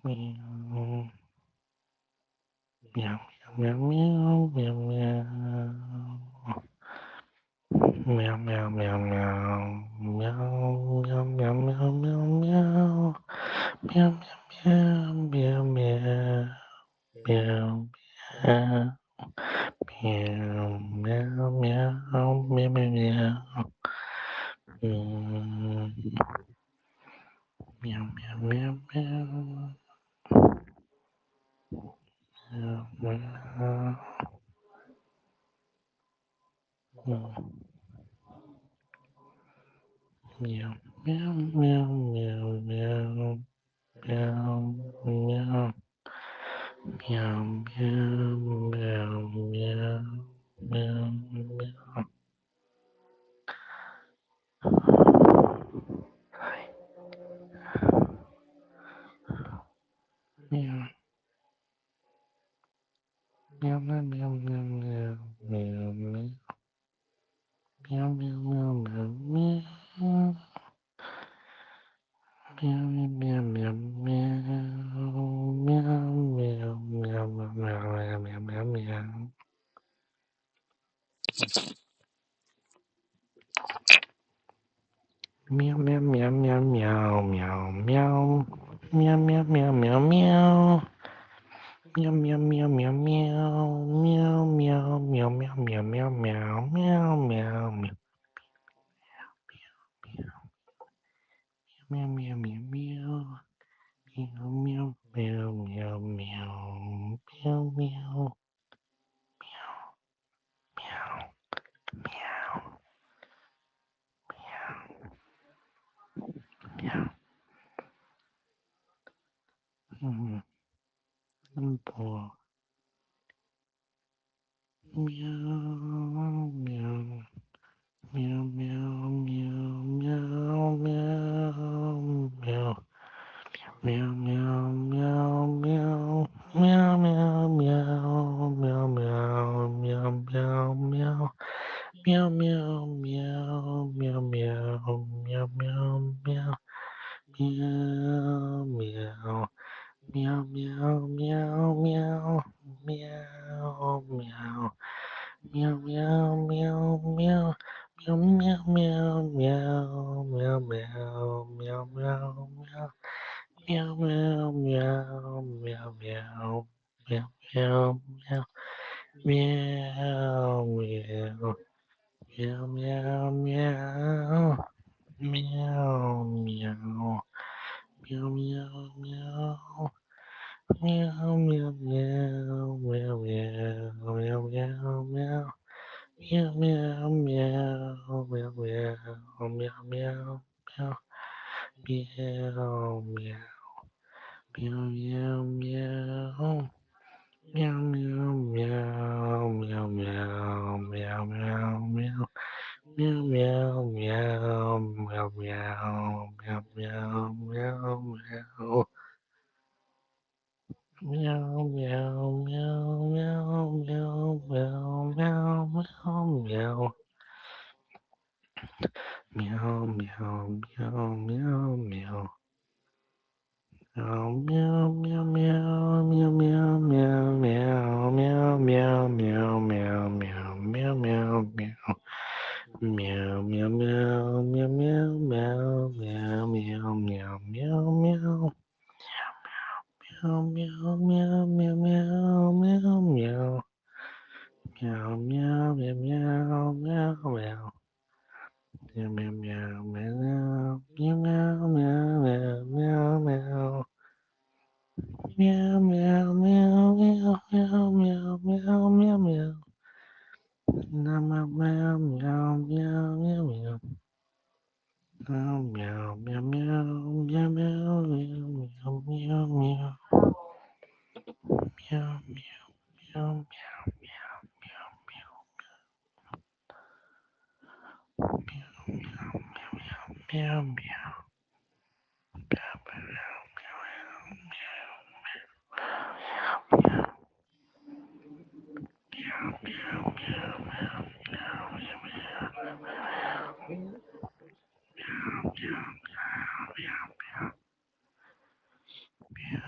Meow. Meow, meow, meow, meow, meow. Meow, meow, meow, meow. Meow, meow, meow, meow, meow, meow. Meow, meow, meow, meow. Meow, meow. Meow, meow, meow, meow, meow, meow. Meow, meow, meow, meow. Meow, meow. Meow, meow, meow, meow, meow. Meow, meow. Meow, meow, meow, meow, meow, meow. Meow, meow, meow, meow, meow, meow, meow, meow. Meow, meow, meow, meow, meow. Meow, meow, meow, meow. Meow, meow, meow, meow, meow, meow, meow, meow. Meow, meow, meow, meow, meow, meow, meow. Meow, meow, meow, meow, meow. Meow, meow, meow, meow, meow. Meow, meow, meow, meow, meow, meow, meow, meow, meow, meow. Meow, meow, meow, meow. Meow, meow, meow, meow, meow. Meow, meow. Meow, meow, meow. Simple. Meow, meow. Meow, meow, meow, meow, meow, meow. Meow, meow, meow, meow. Meow, meow, meow, meow, meow, meow, meow, meow. Meow, meow, meow, meow, meow, meow, meow, meow. Meow, meow. Meow, meow, meow, meow. Meow, meow. Meow, meow, meow, meow. Meow, meow, meow, meow, meow, meow, meow, meow, meow. Meow, meow, meow, meow, meow. Meow, meow, meow. Meow, meow. Meow, meow, meow. Meow, meow. Meow, meow, meow. Meow, meow, meow, meow, meow, meow, meow, meow. Meow, meow, meow, meow, meow, meow, meow, meow. Meow, meow. Meow, meow, meow. Meow, meow, meow, meow, meow, meow, meow, meow. Meow, meow, meow, meow, meow, meow, meow, meow, meow. Meow, meow, meow, meow, meow, meow, meow, meow, meow. Meow, meow, meow, meow, meow. Meow, meow, meow, meow, meow, meow, meow, meow, meow, meow, meow, meow, meow, meow, meow, meow. Meow, meow, meow, meow, meow, meow, meow, meow, meow, meow, meow. Meow, meow, meow, meow, meow, meow, meow. Meow, meow, meow, meow, meow, meow. Meow, meow, meow, meow, meow, meow, meow, meow, meow. Meow, meow, meow, meow, meow, meow, meow, meow, meow. Meow, meow, meow, meow, meow, meow, meow. Meow, meow, meow, meow, meow, meow, meow, meow, meow. Meow, meow, meow, meow, meow, meow, meow, meow.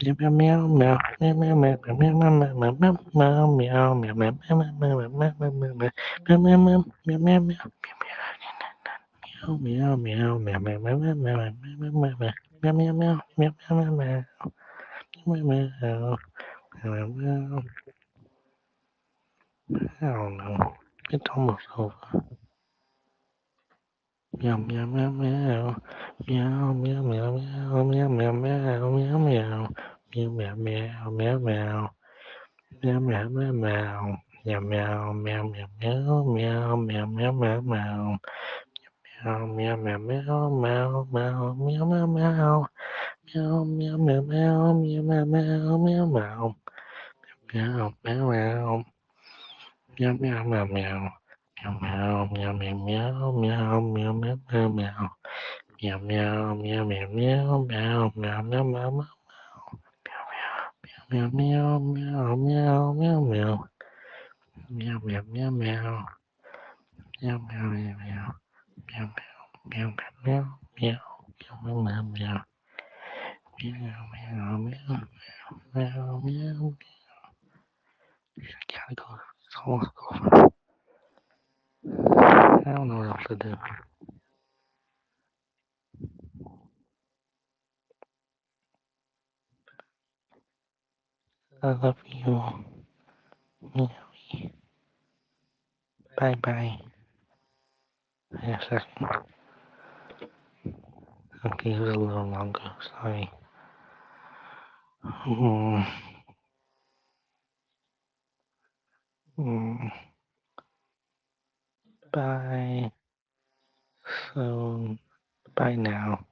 Meow meow meow meow meow meow meow meow meow meow meow meow meow meow meow meow meow meow. I don't know. It's almost over. Meow meow meow meow meow meow meow meow meow meow meow meow meow meow meow meow meow. Meow meow meow meow. Meow meow meow meow meow meow meow meow meow. Meow meow meow meow meow meow meow meow meow. Meow meow meow meow meow meow meow meow meow. Meow meow meow. Meow meow meow meow. Meow meow meow meow meow meow meow meow meow. Meow meow meow meow meow meow meow meow meow meow. Meow meow meow meow meow meow. Meow meow meow meow. Meow meow meow meow. Meow meow meow meow meow meow meow. Meow meow meow meow meow. Gotta go. It's almost over. I don't know what else to do. I love you. Meow. Bye bye. Wait a second. Okay, it was a little longer. Sorry. Mm, bye. So, bye now.